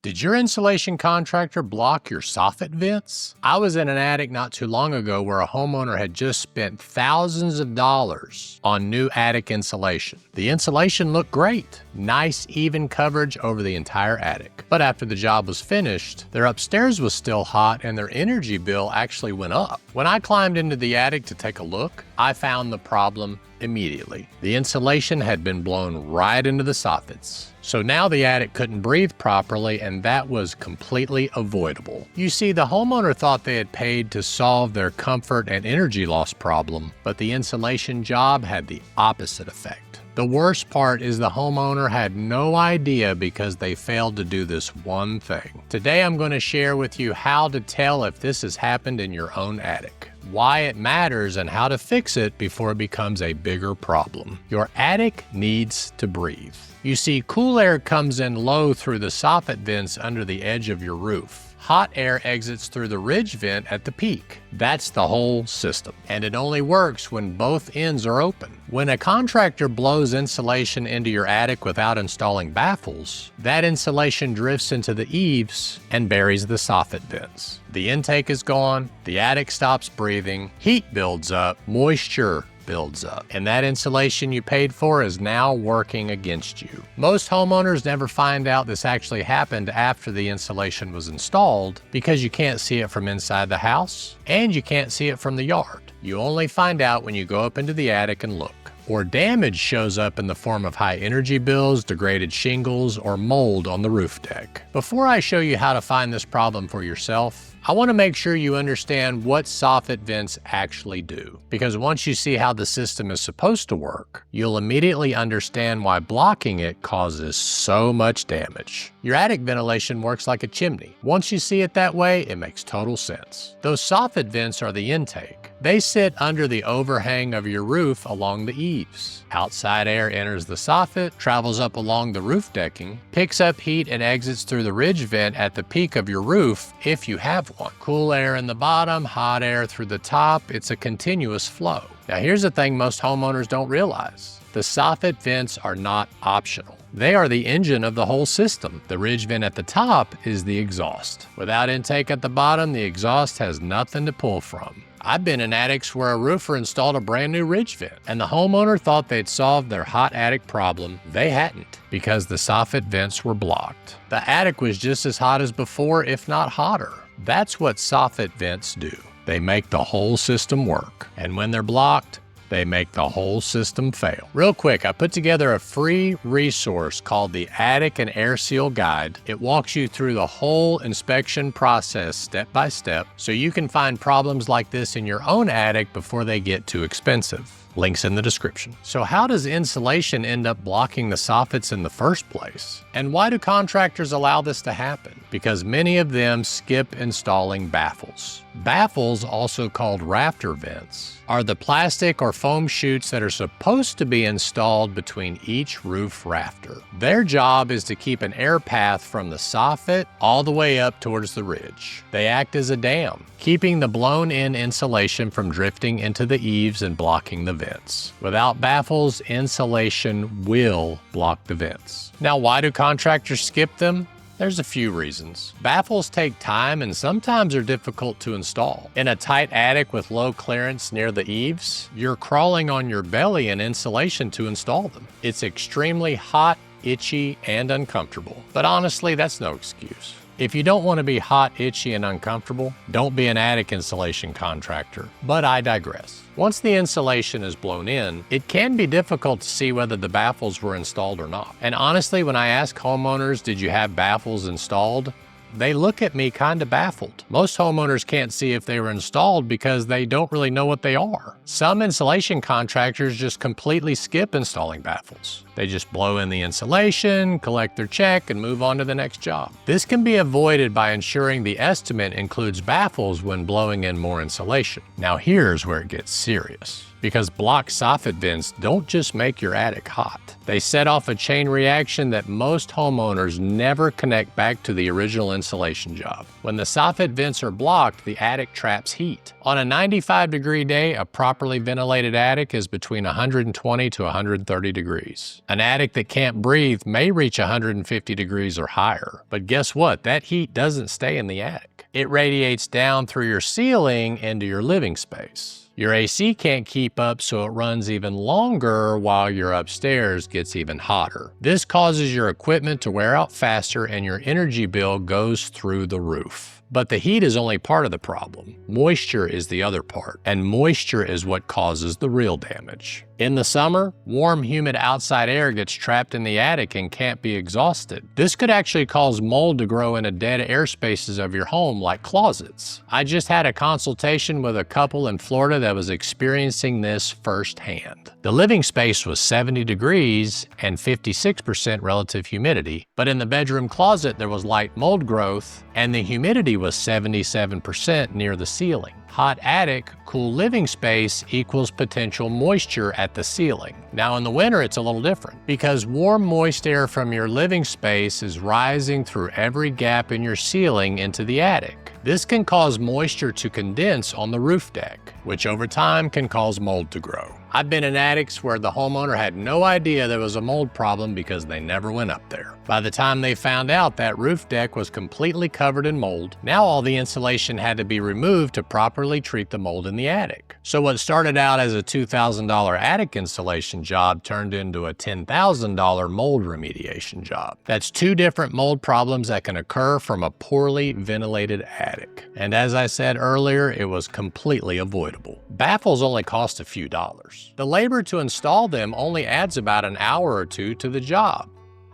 Did your insulation contractor block your soffit vents? I was in an attic not too long ago where a homeowner had just spent thousands of dollars on new attic insulation. The insulation looked great, nice even coverage over the entire attic. But after the job was finished, their upstairs was still hot and their energy bill actually went up. When I climbed into the attic to take a look, I found the problem immediately. The insulation had been blown right into the soffits. So now the attic couldn't breathe properly, and that was completely avoidable. You see, the homeowner thought they had paid to solve their comfort and energy loss problem, but the insulation job had the opposite effect. The worst part is the homeowner had no idea because they failed to do this one thing. Today I'm going to share with you how to tell if this has happened in your own attic, why it matters, and how to fix it before it becomes a bigger problem. Your attic needs to breathe. You see, cool air comes in low through the soffit vents under the edge of your roof. Hot air exits through the ridge vent at the peak. That's the whole system. And it only works when both ends are open. When a contractor blows insulation into your attic without installing baffles, that insulation drifts into the eaves and buries the soffit vents. The intake is gone, the attic stops breathing, heat builds up, moisture builds up, and that insulation you paid for is now working against you. Most homeowners never find out this actually happened after the insulation was installed because you can't see it from inside the house and you can't see it from the yard. You only find out when you go up into the attic and look. Or damage shows up in the form of high energy bills, degraded shingles, or mold on the roof deck. Before I show you how to find this problem for yourself, I want to make sure you understand what soffit vents actually do, because once you see how the system is supposed to work, you'll immediately understand why blocking it causes so much damage. Your attic ventilation works like a chimney. Once you see it that way, it makes total sense. Those soffit vents are the intake. They sit under the overhang of your roof along the eaves. Outside air enters the soffit, travels up along the roof decking, picks up heat and exits through the ridge vent at the peak of your roof if you have one. Cool air in the bottom, hot air through the top. It's a continuous flow. Now here's the thing most homeowners don't realize. The soffit vents are not optional. They are the engine of the whole system. The ridge vent at the top is the exhaust. Without intake at the bottom, the exhaust has nothing to pull from. I've been in attics where a roofer installed a brand new ridge vent, and the homeowner thought they'd solved their hot attic problem. They hadn't, because the soffit vents were blocked. The attic was just as hot as before, if not hotter. That's what soffit vents do. They make the whole system work, and when they're blocked, they make the whole system fail. Real quick, I put together a free resource called the Attic and Air Seal Guide. It walks you through the whole inspection process step by step so you can find problems like this in your own attic before they get too expensive. Links in the description. So how does insulation end up blocking the soffits in the first place? And why do contractors allow this to happen? Because many of them skip installing baffles. Baffles, also called rafter vents, are the plastic or foam chutes that are supposed to be installed between each roof rafter. Their job is to keep an air path from the soffit all the way up towards the ridge. They act as a dam, keeping the blown-in insulation from drifting into the eaves and blocking the vents. Without baffles, insulation will block the vents. Now, why do contractors skip them? There's a few reasons. Baffles take time and sometimes are difficult to install. In a tight attic with low clearance near the eaves, you're crawling on your belly in insulation to install them. It's extremely hot, itchy, and uncomfortable. But honestly, that's no excuse. If you don't want to be hot, itchy, and uncomfortable, don't be an attic insulation contractor. But I digress. Once the insulation is blown in, it can be difficult to see whether the baffles were installed or not. And honestly, when I ask homeowners, did you have baffles installed? They look at me kind of baffled. Most homeowners can't see if they were installed because they don't really know what they are. Some insulation contractors just completely skip installing baffles. They just blow in the insulation, collect their check, and move on to the next job. This can be avoided by ensuring the estimate includes baffles when blowing in more insulation. Now here's where it gets serious. because blocked soffit vents don't just make your attic hot. They set off a chain reaction that most homeowners never connect back to the original insulation job. When the soffit vents are blocked, the attic traps heat. On a 95-degree day, a properly ventilated attic is between 120 to 130 degrees. An attic that can't breathe may reach 150 degrees or higher. But guess what? That heat doesn't stay in the attic. It radiates down through your ceiling into your living space. Your AC can't keep up, so it runs even longer while your upstairs gets even hotter. This causes your equipment to wear out faster and your energy bill goes through the roof. But the heat is only part of the problem. Moisture is the other part, and moisture is what causes the real damage. In the summer, warm, humid outside air gets trapped in the attic and can't be exhausted. This could actually cause mold to grow in the dead air spaces of your home, like closets. I just had a consultation with a couple in Florida that was experiencing this firsthand. The living space was 70 degrees and 56% relative humidity, but in the bedroom closet there was light mold growth and the humidity was 77% near the ceiling. Hot attic, cool living space equals potential moisture at the ceiling. Now in the winter it's a little different because warm moist air from your living space is rising through every gap in your ceiling into the attic. This can cause moisture to condense on the roof deck, which over time can cause mold to grow. I've been in attics where the homeowner had no idea there was a mold problem because they never went up there. By the time they found out, that roof deck was completely covered in mold. Now all the insulation had to be removed to properly treat the mold in the attic. So what started out as a $2,000 attic insulation job turned into a $10,000 mold remediation job. That's two different mold problems that can occur from a poorly ventilated attic. And as I said earlier, it was completely avoidable. Baffles only cost a few dollars. The labor to install them only adds about an hour or two to the job.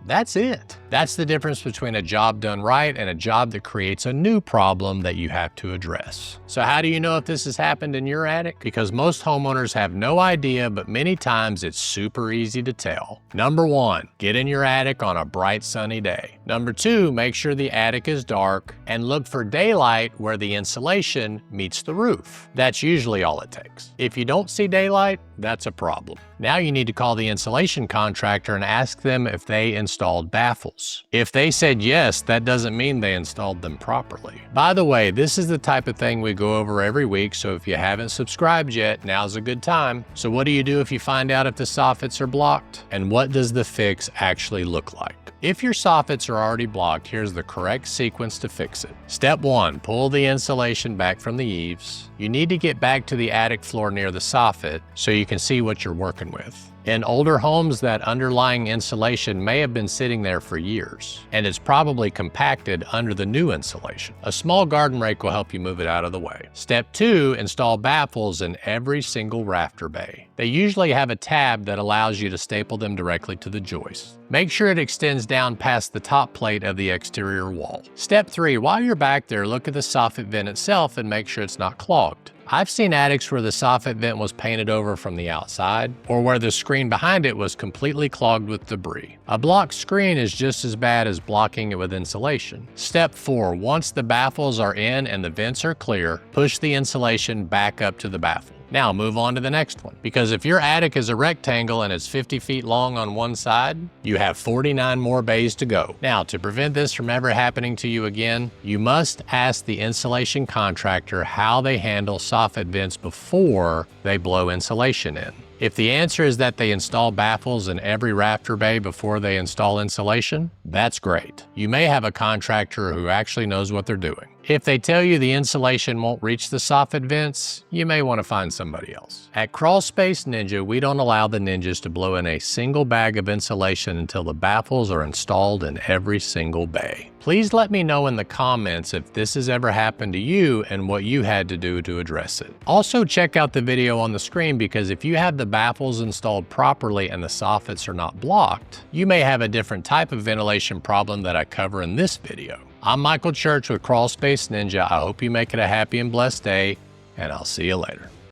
That's it. That's the difference between a job done right and a job that creates a new problem that you have to address. So how do you know if this has happened in your attic? Because most homeowners have no idea, but many times it's super easy to tell. Number one, get in your attic on a bright sunny day. Number two, make sure the attic is dark and look for daylight where the insulation meets the roof. That's usually all it takes. If you don't see daylight, that's a problem. Now you need to call the insulation contractor and ask them if they installed baffles. If they said yes, that doesn't mean they installed them properly. By the way, this is the type of thing we go over every week, so if you haven't subscribed yet, now's a good time. So what do you do if you find out if the soffits are blocked? And what does the fix actually look like? If your soffits are already blocked, here's the correct sequence to fix it. Step 1, pull the insulation back from the eaves. You need to get back to the attic floor near the soffit so you can see what you're working with. In older homes, that underlying insulation may have been sitting there for years, and it's probably compacted under the new insulation. A small garden rake will help you move it out of the way. Step 2, install baffles in every single rafter bay. They usually have a tab that allows you to staple them directly to the joist. Make sure it extends down past the top plate of the exterior wall. Step 3, while you're back there, look at the soffit vent itself and make sure it's not clogged. I've seen attics where the soffit vent was painted over from the outside, or where the screen behind it was completely clogged with debris. A blocked screen is just as bad as blocking it with insulation. Step 4, once the baffles are in and the vents are clear, push the insulation back up to the baffle. Now move on to the next one, because if your attic is a rectangle and it's 50 feet long on one side, you have 49 more bays to go. Now, to prevent this from ever happening to you again, you must ask the insulation contractor how they handle soffit vents before they blow insulation in. If the answer is that they install baffles in every rafter bay before they install insulation, that's great. You may have a contractor who actually knows what they're doing. If they tell you the insulation won't reach the soffit vents, you may want to find somebody else. At Crawl Space Ninja, we don't allow the ninjas to blow in a single bag of insulation until the baffles are installed in every single bay. Please let me know in the comments if this has ever happened to you and what you had to do to address it. Also, check out the video on the screen, because if you have the baffles installed properly and the soffits are not blocked, you may have a different type of ventilation problem that I cover in this video. I'm Michael Church with Crawl Space Ninja. I hope you make it a happy and blessed day, and I'll see you later.